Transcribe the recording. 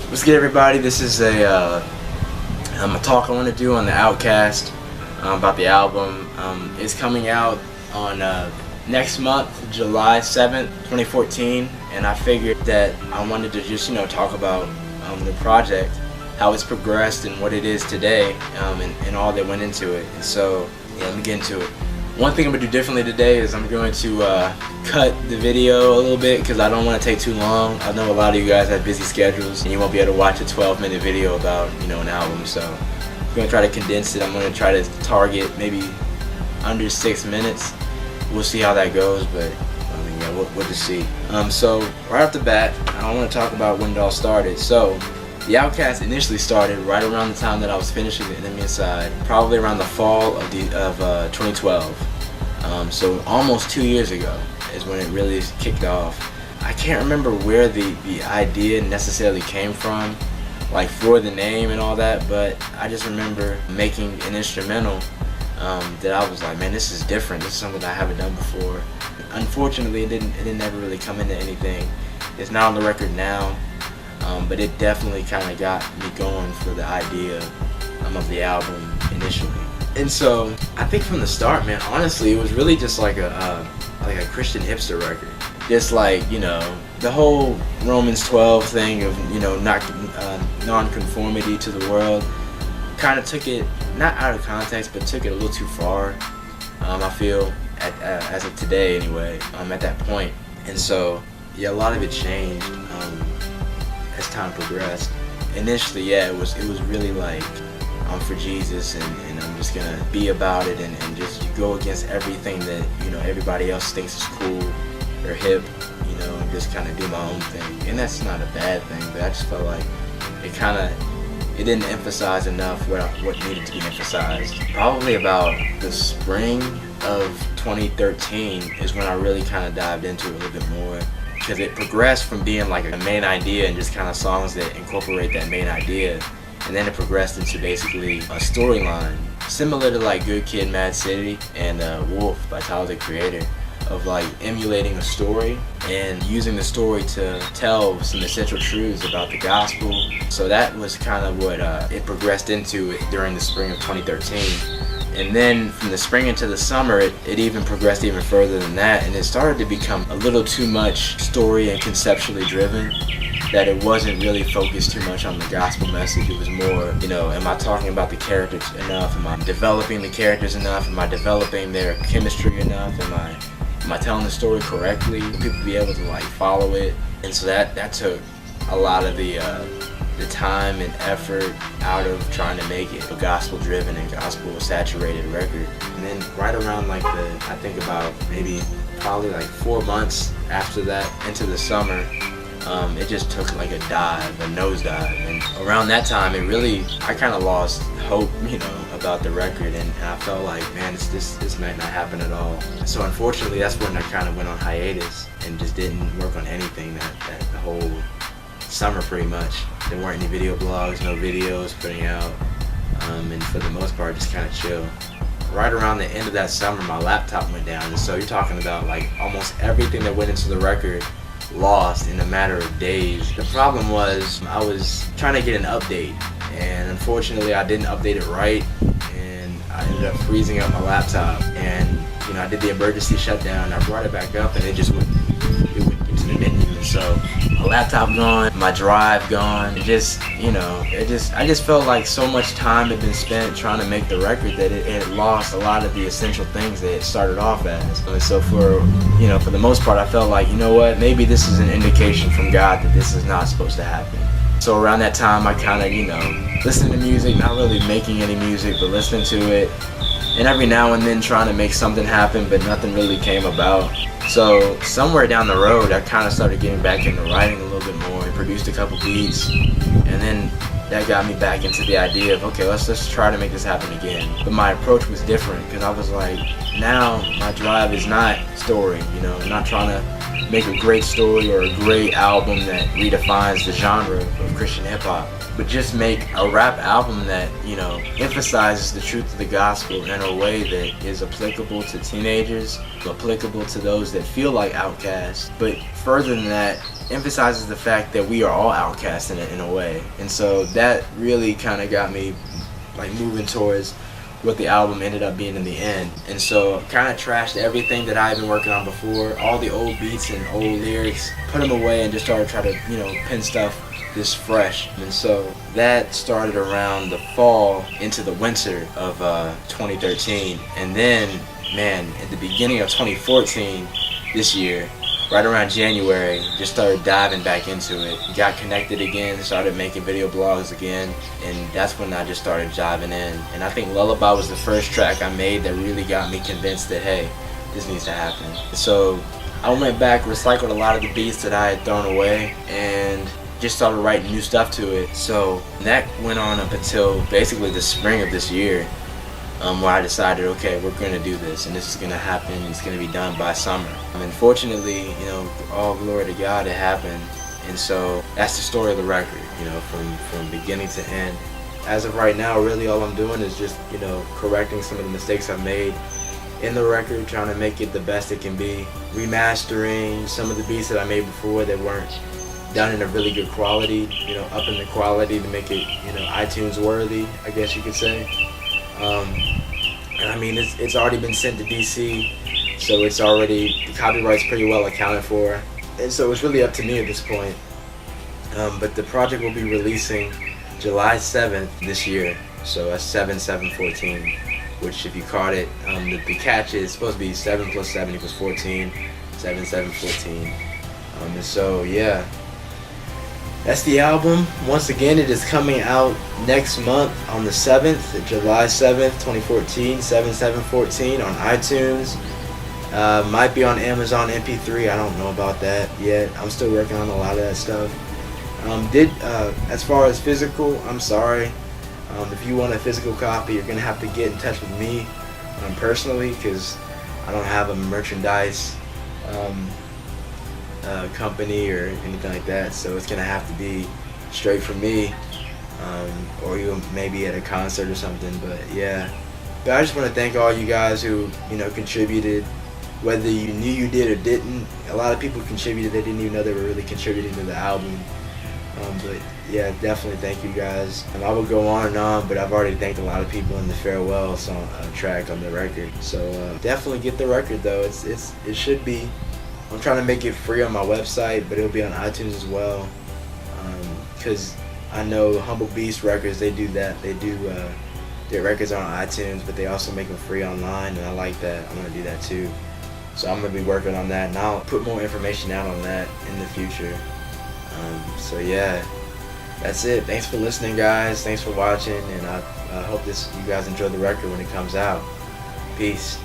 What's good, everybody? This is a talk I want to do on the Outcast about the album. It's coming out on next month, July 7th, 2014, and I figured that I wanted to just talk about the project, how it's progressed, and what it is today, and all that went into it. And so, let me get into it. One thing I'm going to do differently today is I'm going to cut the video a little bit because I don't want to take too long. I know a lot of you guys have busy schedules and you won't be able to watch a 12-minute video about an album, so I'm going to try to condense it. I'm going to try to target maybe under 6 minutes. We'll see how that goes, but we'll just see. So right off the bat, I want to talk about when it all started. So the Outcast initially started right around the time that I was finishing The Enemy Inside, probably around the fall of 2012. So almost 2 years ago is when it really kicked off. I can't remember where the idea necessarily came from, like for the name and all that, but I just remember making an instrumental that I was like, man, this is different. This is something that I haven't done before. Unfortunately, it didn't ever really come into anything. It's not on the record now. But it definitely kind of got me going for the idea of the album initially. And so I think from the start, man, honestly, it was really just like a Christian hipster record. Just like, the whole Romans 12 thing of, non-conformity to the world. Kind of took it, not out of context, but took it a little too far, I feel, as of today anyway, at that point. And so, yeah, a lot of it changed. As time progressed. Initially, it was really like I'm for Jesus and I'm just gonna be about it and just go against everything that everybody else thinks is cool or hip, and just kind of do my own thing. And that's not a bad thing, but I just felt like it didn't emphasize enough what needed to be emphasized. Probably about the spring of 2013 is when I really kind of dived into it a little bit more. Because it progressed from being like a main idea and just kind of songs that incorporate that main idea, and then it progressed into basically a storyline similar to like Good Kid, Mad City and Wolf by Tyler the Creator, of like emulating a story and using the story to tell some essential truths about the gospel. So that was kind of what it progressed into during the spring of 2013. And then from the spring into the summer, it even progressed even further than that, and it started to become a little too much story and conceptually driven, that it wasn't really focused too much on the gospel message. It was more, am I talking about the characters enough? Am I developing the characters enough? Am I developing their chemistry enough? Am I telling the story correctly? Will people be able to like follow it? And so that took a lot of the time and effort out of trying to make it a gospel-driven and gospel-saturated record. And then right around I think about probably 4 months after that, into the summer, it just took like a nosedive. And around that time, I kind of lost hope, about the record, and I felt like, man, this might not happen at all. So unfortunately, that's when I kind of went on hiatus and just didn't work on anything that whole summer pretty much. There weren't any video blogs, no videos putting out, and for the most part just kind of chill. Right around the end of that summer, my laptop went down, and so you're talking about like almost everything that went into the record lost in a matter of days. The problem was I was trying to get an update, and unfortunately I didn't update it right, and I ended up freezing up my laptop, and I did the emergency shutdown. I brought it back up and it went into the menu. So my laptop gone, my drive gone. I just felt like so much time had been spent trying to make the record that it had lost a lot of the essential things that it started off as. And so for the most part, I felt like, maybe this is an indication from God that this is not supposed to happen. So around that time, I kind of, listening to music, not really making any music, but listening to it, and every now and then trying to make something happen, but nothing really came about. So somewhere down the road, I kind of started getting back into writing a little bit more and produced a couple beats, and then that got me back into the idea of, okay, let's try to make this happen again. But my approach was different, because I was like, now my drive is not story, I'm not trying to make a great story or a great album that redefines the genre of Christian hip-hop. but just make a rap album that, you know, emphasizes the truth of the gospel in a way that is applicable to teenagers, applicable to those that feel like outcasts, but further than that, emphasizes the fact that we are all outcasts in a way. And so that really kind of got me like moving towards what the album ended up being in the end. And so kind of trashed everything that I had been working on before, all the old beats and old lyrics, put them away and just started trying to, you know, pen stuff this fresh. And so that started around the fall into the winter of 2013. And then, man, at the beginning of 2014, this year, right around January, just started diving back into it. Got connected again, started making video blogs again, and that's when I just started diving in. And I think Lullaby was the first track I made that really got me convinced that, hey, this needs to happen. So I went back, recycled a lot of the beats that I had thrown away, and just started writing new stuff to it. So that went on up until basically the spring of this year, where I decided, okay, we're going to do this, and this is going to happen, it's going to be done by summer. And fortunately, you know, all glory to God, it happened. And so that's the story of the record, you know, from beginning to end. As of right now, really all I'm doing is just, you know, correcting some of the mistakes I've made in the record, trying to make it the best it can be, remastering some of the beats that I made before that weren't done in a really good quality, you know, up in the quality to make it, you know, iTunes worthy, I guess you could say. And I mean, it's already been sent to DC, so it's already, the copyright's pretty well accounted for, and so it's really up to me at this point. But the project will be releasing July 7th this year, so that's 7/7/14, which if you caught it, the catch is supposed to be 7 plus 7 equals 14, 7/7/14. And so yeah, that's the album. Once again, it is coming out next month on the 7th, July 7th, 2014, 7/7/14 on iTunes. Might be on Amazon MP3. I don't know about that yet. I'm still working on a lot of that stuff. As far as physical, I'm sorry. If you want a physical copy, you're gonna have to get in touch with me personally, because I don't have a merchandise company or anything like that, so it's gonna have to be straight from me, or you maybe at a concert or something. But yeah, but I just want to thank all you guys who, you know, contributed, whether you knew you did or didn't. A lot of people contributed, they didn't even know they were really contributing to the album. But yeah, definitely thank you guys. I will go on and on, but I've already thanked a lot of people in the farewell song track on the record. So definitely get the record though. It should be. I'm trying to make it free on my website, but it'll be on iTunes as well. Because I know Humble Beast Records, they do that. They do their records are on iTunes, but they also make them free online, and I like that. I'm gonna do that too. So I'm gonna be working on that, and I'll put more information out on that in the future. So yeah, that's it. Thanks for listening, guys. Thanks for watching, and I hope you guys enjoy the record when it comes out. Peace.